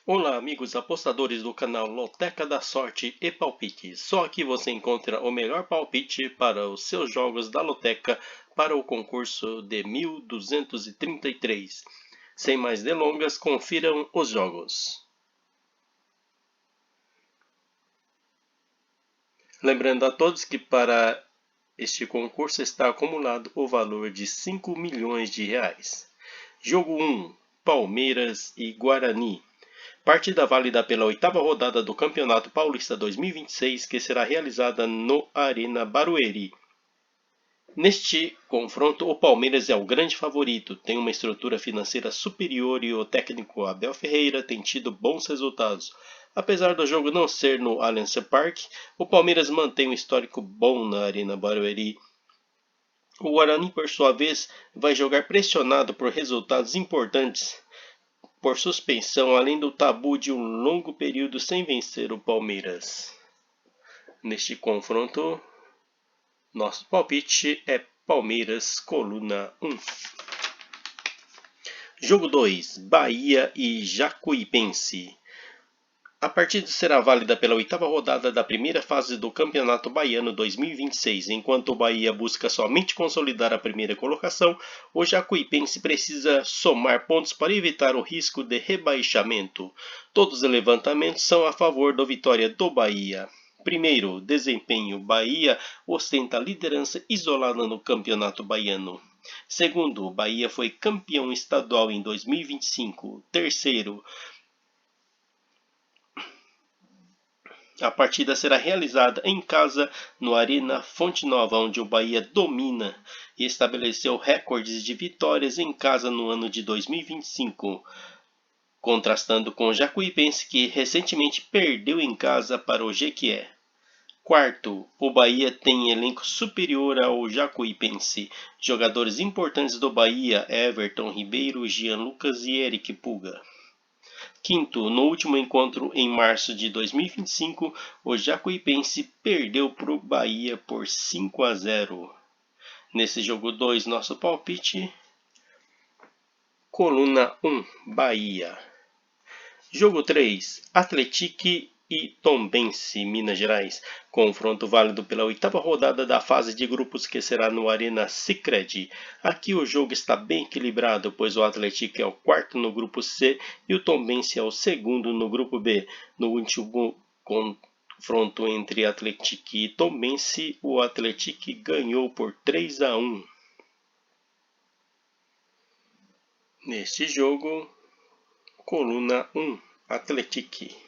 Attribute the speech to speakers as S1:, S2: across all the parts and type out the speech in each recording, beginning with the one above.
S1: Olá, amigos apostadores do canal Loteca da Sorte e Palpites. Só aqui você encontra o melhor palpite para os seus jogos da Loteca para o concurso de 1233. Sem mais delongas, confiram os jogos. Lembrando a todos que para este concurso está acumulado o valor de 5 milhões de reais. Jogo 1: Palmeiras e Guarani. Partida válida pela oitava rodada do Campeonato Paulista 2026, que será realizada no Arena Barueri. Neste confronto, o Palmeiras é o grande favorito, tem uma estrutura financeira superior e o técnico Abel Ferreira tem tido bons resultados. Apesar do jogo não ser no Allianz Parque, o Palmeiras mantém um histórico bom na Arena Barueri. O Guarani, por sua vez, vai jogar pressionado por resultados importantes por suspensão, além do tabu de um longo período sem vencer o Palmeiras. Neste confronto, nosso palpite é Palmeiras, coluna 1. Jogo 2: Bahia e Jacuipense. A partida será válida pela oitava rodada da primeira fase do Campeonato Baiano 2026. Enquanto o Bahia busca somente consolidar a primeira colocação, o Jacuipense precisa somar pontos para evitar o risco de rebaixamento. Todos os levantamentos são a favor da vitória do Bahia. Primeiro, desempenho: Bahia ostenta a liderança isolada no Campeonato Baiano. Segundo, Bahia foi campeão estadual em 2025. Terceiro, a partida será realizada em casa no Arena Fonte Nova, onde o Bahia domina e estabeleceu recordes de vitórias em casa no ano de 2025, contrastando com o Jacuipense, que recentemente perdeu em casa para o Jequié. Quarto, o Bahia tem elenco superior ao Jacuipense. Jogadores importantes do Bahia: Everton Ribeiro, Jean Lucas e Eric Puga. Quinto, no último encontro em março de 2025, o Jacuipense perdeu para o Bahia por 5-0. Nesse jogo 2, nosso palpite: coluna 1, Bahia. Jogo 3, Atlético e Tombense, Minas Gerais. Confronto válido pela oitava rodada da fase de grupos, que será no Arena Sicredi. Aqui o jogo está bem equilibrado, pois o Atlético é o quarto no grupo C e o Tombense é o segundo no grupo B. No último confronto entre Atlético e Tombense, o Atlético ganhou por 3-1. Neste jogo, coluna 1, Atlético.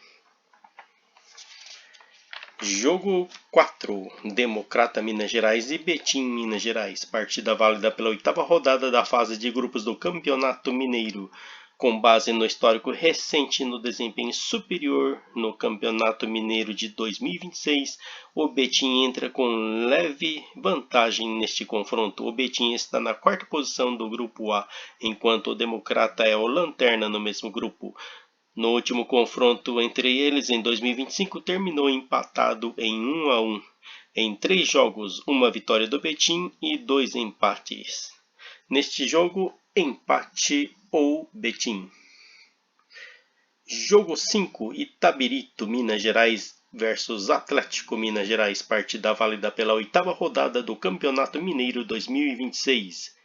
S1: Jogo 4, Democrata Minas Gerais e Betim Minas Gerais. Partida válida pela oitava rodada da fase de grupos do Campeonato Mineiro. Com base no histórico recente e no desempenho superior no Campeonato Mineiro de 2026, o Betim entra com leve vantagem neste confronto. O Betim está na quarta posição do grupo A, enquanto o Democrata é o lanterna no mesmo grupo. No último confronto entre eles, em 2025, terminou empatado em 1-1. Em 3 jogos, uma vitória do Betim e 2 empates. Neste jogo, empate ou Betim. Jogo 5, Itabirito, Minas Gerais versus Atlético Minas Gerais. Partida válida pela oitava rodada do Campeonato Mineiro 2026.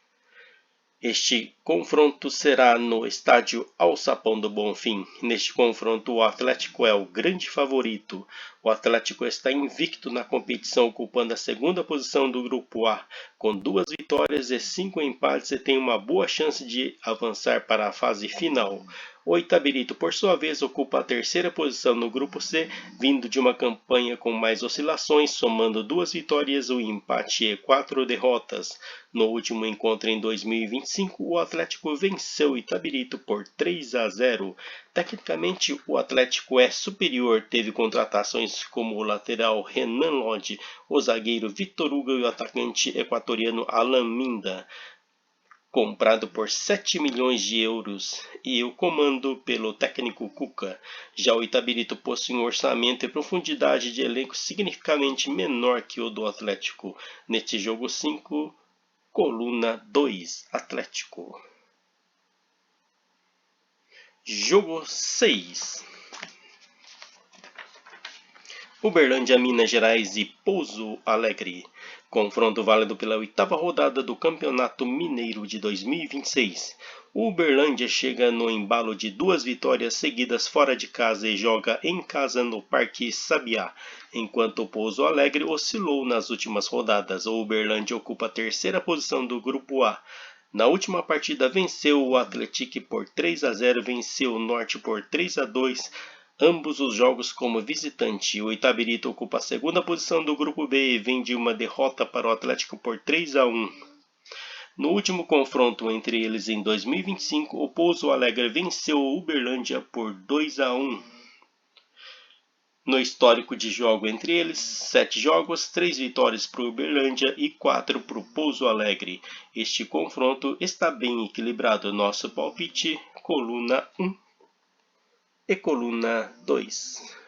S1: Este confronto será no estádio Alçapão do Bonfim. Neste confronto, o Atlético é o grande favorito. O Atlético está invicto na competição, ocupando a segunda posição do grupo A, com 2 vitórias e 5 empates, e tem uma boa chance de avançar para a fase final. O Itabirito, por sua vez, ocupa a terceira posição no grupo C, vindo de uma campanha com mais oscilações, somando 2 vitórias, um empate e 4 derrotas. No último encontro em 2025, o Atlético venceu o Itabirito por 3-0. Tecnicamente, o Atlético é superior, teve contratações como o lateral Renan Lodge, o zagueiro Vitor Hugo e o atacante equatoriano Alan Minda, comprado por 7 milhões de euros, e o comando pelo técnico Cuca. Já o Itabirito possui um orçamento e profundidade de elenco significativamente menor que o do Atlético. Neste jogo 5, coluna 2, Atlético. Jogo 6. Uberlândia, Minas Gerais e Pouso Alegre. Confronto válido pela 8ª rodada do Campeonato Mineiro de 2026. O Uberlândia chega no embalo de 2 vitórias seguidas fora de casa e joga em casa no Parque Sabiá, enquanto o Pouso Alegre oscilou nas últimas rodadas. O Uberlândia ocupa a 3ª posição do Grupo A. Na última partida venceu o Atlético por 3-0, venceu o Norte por 3-2, ambos os jogos como visitante. O Itabirito ocupa a 2ª posição do Grupo B e vem de uma derrota para o Atlético por 3-1. No último confronto entre eles em 2025, o Pouso Alegre venceu o Uberlândia por 2-1. No histórico de jogo entre eles, 7 jogos, 3 vitórias para o Uberlândia e 4 para o Pouso Alegre. Este confronto está bem equilibrado. Nosso palpite, coluna 1 e coluna 2.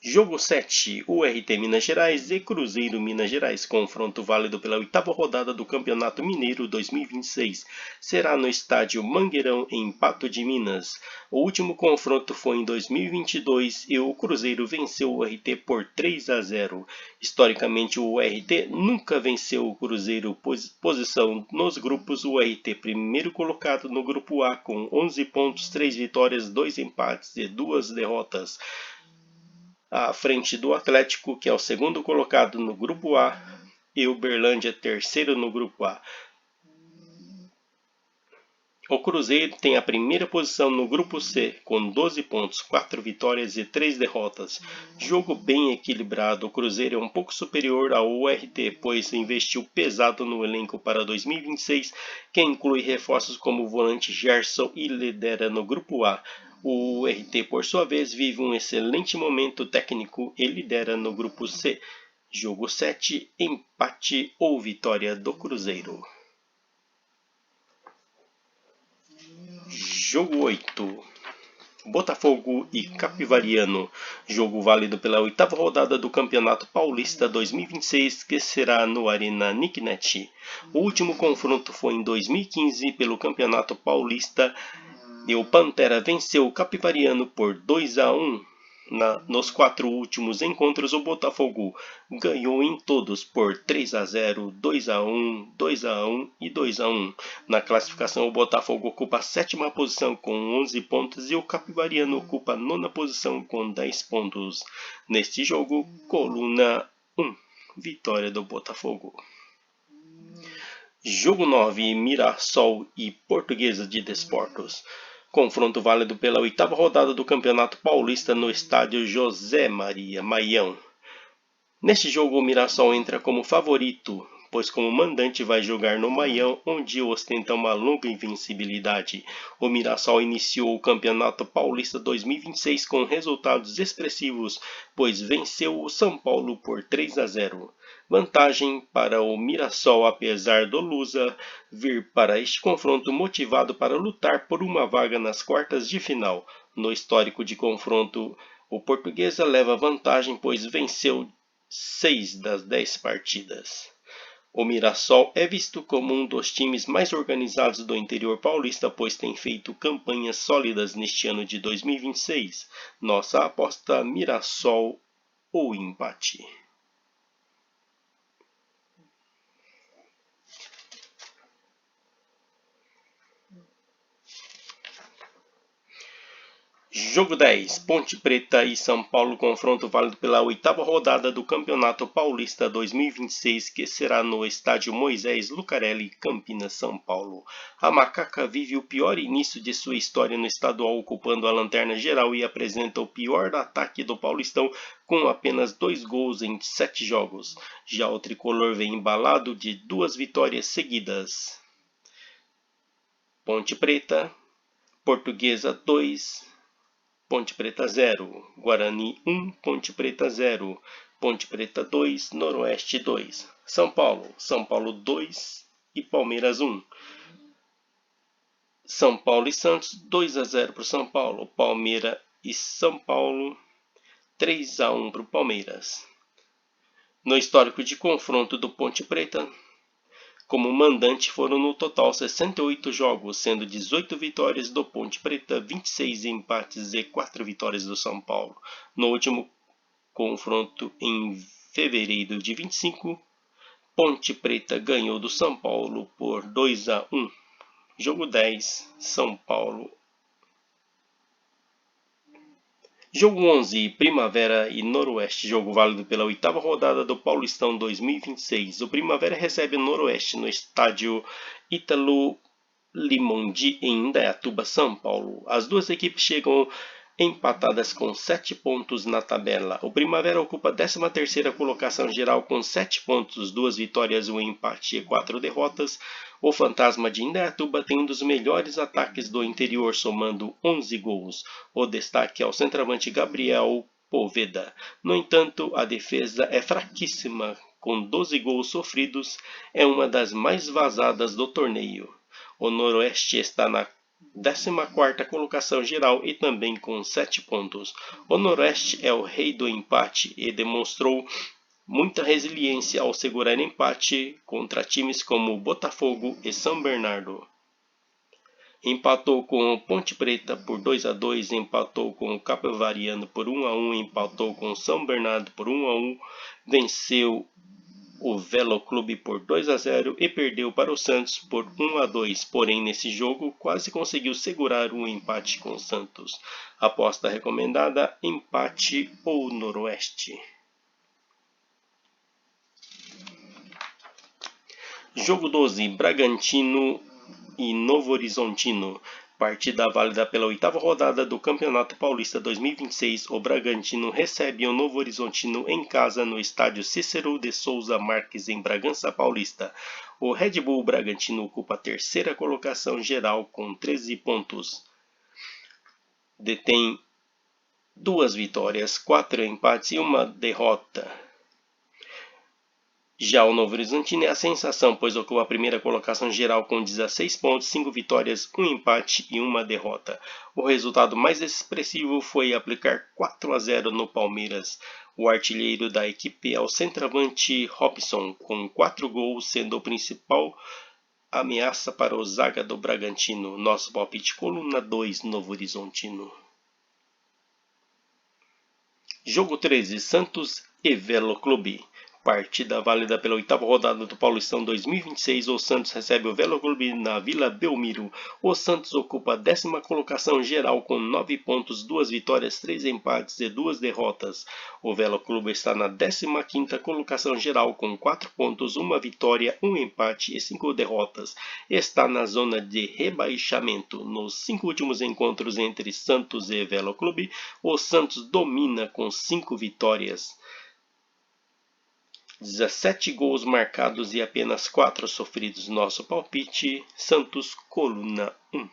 S1: Jogo 7, URT Minas Gerais e Cruzeiro Minas Gerais. Confronto válido pela 8ª rodada do Campeonato Mineiro 2026. Será no estádio Mangueirão, em Pato de Minas. O último confronto foi em 2022 e o Cruzeiro venceu o URT por 3-0. Historicamente, o URT nunca venceu o Cruzeiro. Posição nos grupos: o URT primeiro colocado no Grupo A com 11 pontos, 3 vitórias, 2 empates e 2 derrotas. À frente do Atlético, que é o 2º colocado no Grupo A, e o Uberlândia, 3º no Grupo A. O Cruzeiro tem a 1ª posição no Grupo C, com 12 pontos, 4 vitórias e 3 derrotas. Jogo bem equilibrado. O Cruzeiro é um pouco superior ao URT, pois investiu pesado no elenco para 2026, que inclui reforços como o volante Gerson e lidera no Grupo A. O URT, por sua vez, vive um excelente momento técnico e lidera no Grupo C. Jogo 7, empate ou vitória do Cruzeiro. Jogo 8. Botafogo e Capivariano. Jogo válido pela 8ª rodada do Campeonato Paulista 2026, que será no Arena Nicknet. O último confronto foi em 2015 pelo Campeonato Paulista e o Pantera venceu o Capivariano por 2-1. Nos 4 últimos encontros, o Botafogo ganhou em todos por 3-0, 2-1, 2-1 e 2-1. Na classificação, o Botafogo ocupa a 7ª posição com 11 pontos e o Capivariano ocupa a 9ª posição com 10 pontos. Neste jogo, coluna 1, vitória do Botafogo. Jogo 9, Mirassol e Portuguesa de Desportos. Confronto válido pela 8ª rodada do Campeonato Paulista no estádio José Maria Maião. Neste jogo, o Mirassol entra como favorito, pois como mandante vai jogar no Maião, onde ostenta uma longa invencibilidade. O Mirassol iniciou o Campeonato Paulista 2026 com resultados expressivos, pois venceu o São Paulo por 3-0. Vantagem para o Mirassol, apesar do Lusa vir para este confronto motivado para lutar por uma vaga nas quartas de final. No histórico de confronto, o Portuguesa leva vantagem, pois venceu 6 das 10 partidas. O Mirassol é visto como um dos times mais organizados do interior paulista, pois tem feito campanhas sólidas neste ano de 2026. Nossa aposta: Mirassol ou empate. Jogo 10, Ponte Preta e São Paulo, confronto válido pela 8ª rodada do Campeonato Paulista 2026, que será no estádio Moisés Lucarelli, Campinas, São Paulo. A Macaca vive o pior início de sua história no estadual, ocupando a lanterna geral e apresenta o pior ataque do Paulistão, com apenas 2 gols em 7 jogos. Já o tricolor vem embalado de 2 vitórias seguidas. Ponte Preta, Portuguesa 2, Ponte Preta 0, Guarani 1, Ponte Preta 0, Ponte Preta 2, Noroeste 2. São Paulo 2 e Palmeiras 1. São Paulo e Santos 2-0 para o São Paulo. Palmeiras e São Paulo 3-1 para o Palmeiras. No histórico de confronto do Ponte Preta, Como mandante foram no total 68 jogos, sendo 18 vitórias do Ponte Preta, 26 empates e 4 vitórias do São Paulo. No último confronto em fevereiro de 25, Ponte Preta ganhou do São Paulo por 2-1. Jogo 10, São Paulo. Jogo 11, Primavera e Noroeste, jogo válido pela 8ª rodada do Paulistão 2026. O Primavera recebe o Noroeste no estádio Ítalo Limondi, em Indaiatuba, São Paulo. As duas equipes chegam empatadas com 7 pontos na tabela. O Primavera ocupa a 13ª colocação geral com 7 pontos, 2 vitórias, 1 empate e 4 derrotas. O Fantasma de Indaiatuba tem um dos melhores ataques do interior, somando 11 gols. O destaque é o centroavante Gabriel Poveda. No entanto, a defesa é fraquíssima, com 12 gols sofridos, é uma das mais vazadas do torneio. O Noroeste está na 14ª colocação geral e também com 7 pontos. O Noroeste é o rei do empate e demonstrou muita resiliência ao segurar empate contra times como Botafogo e São Bernardo. Empatou com o Ponte Preta por 2-2, empatou com o Capivariano por 1-1, empatou com o São Bernardo por 1-1, venceu o Velo Clube por 2-0 e perdeu para o Santos por 1-2, porém nesse jogo quase conseguiu segurar um empate com o Santos. Aposta recomendada: empate ou Noroeste. Jogo 12, Bragantino e Novo Horizontino. Partida válida pela 8ª rodada do Campeonato Paulista 2026, o Bragantino recebe o Novo Horizontino em casa no estádio Cícero de Souza Marques, em Bragança Paulista. O Red Bull Bragantino ocupa a 3ª colocação geral com 13 pontos. Detém 2 vitórias, 4 empates e 1 derrota. Já o Novo Horizontino é a sensação, pois ocupa a 1ª colocação geral com 16 pontos, 5 vitórias, 1 empate e 1 derrota. O resultado mais expressivo foi aplicar 4-0 no Palmeiras. O artilheiro da equipe é o centroavante Robson, com 4 gols, sendo o principal ameaça para o zaga do Bragantino. Nosso palpite: coluna 2, Novo Horizontino. Jogo 13, Santos e Velo Clube. Partida válida pela 8ª rodada do Paulistão 2026, o Santos recebe o Velo Clube na Vila Belmiro. O Santos ocupa a 10ª colocação geral com 9 pontos, 2 vitórias, 3 empates e 2 derrotas. O Velo Clube está na 15ª colocação geral com 4 pontos, 1 vitória, 1 empate e 5 derrotas. Está na zona de rebaixamento. Nos 5 últimos encontros entre Santos e Velo Clube, o Santos domina com 5 vitórias, 17 gols marcados e apenas 4 sofridos. Nosso palpite: Santos, coluna 1.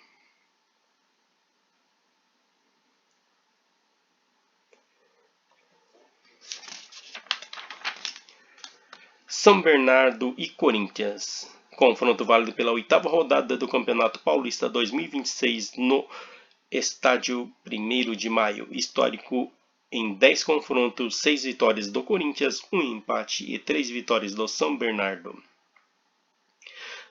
S1: São Bernardo e Corinthians. Confronto válido pela 8ª rodada do Campeonato Paulista 2026 no estádio 1º de Maio. Histórico em 10 confrontos, 6 vitórias do Corinthians, 1 empate e 3 vitórias do São Bernardo.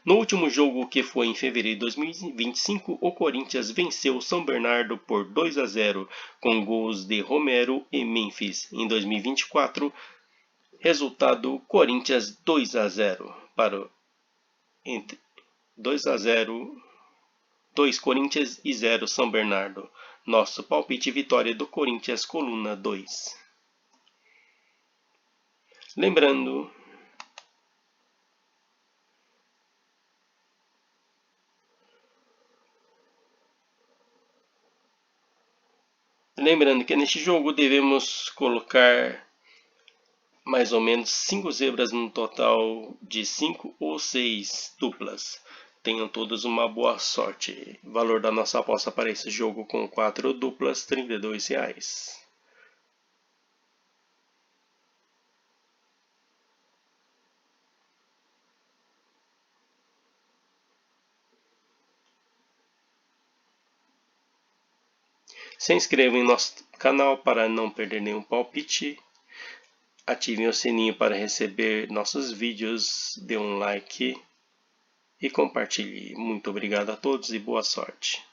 S1: No último jogo, que foi em fevereiro de 2025, o Corinthians venceu o São Bernardo por 2-0, com gols de Romero e Memphis. Em 2024, resultado: Corinthians 2-0 para 2-0, 2 Corinthians e 0 São Bernardo. Nosso palpite: vitória do Corinthians, coluna 2. Lembrando que neste jogo devemos colocar mais ou menos 5 zebras no total de 5 ou 6 duplas. Tenham todos uma boa sorte. Valor da nossa aposta para esse jogo com 4 duplas, R$ 32. Se inscrevam em nosso canal para não perder nenhum palpite. Ativem o sininho para receber nossos vídeos. Dê um like. e compartilhe. Muito obrigado a todos e boa sorte.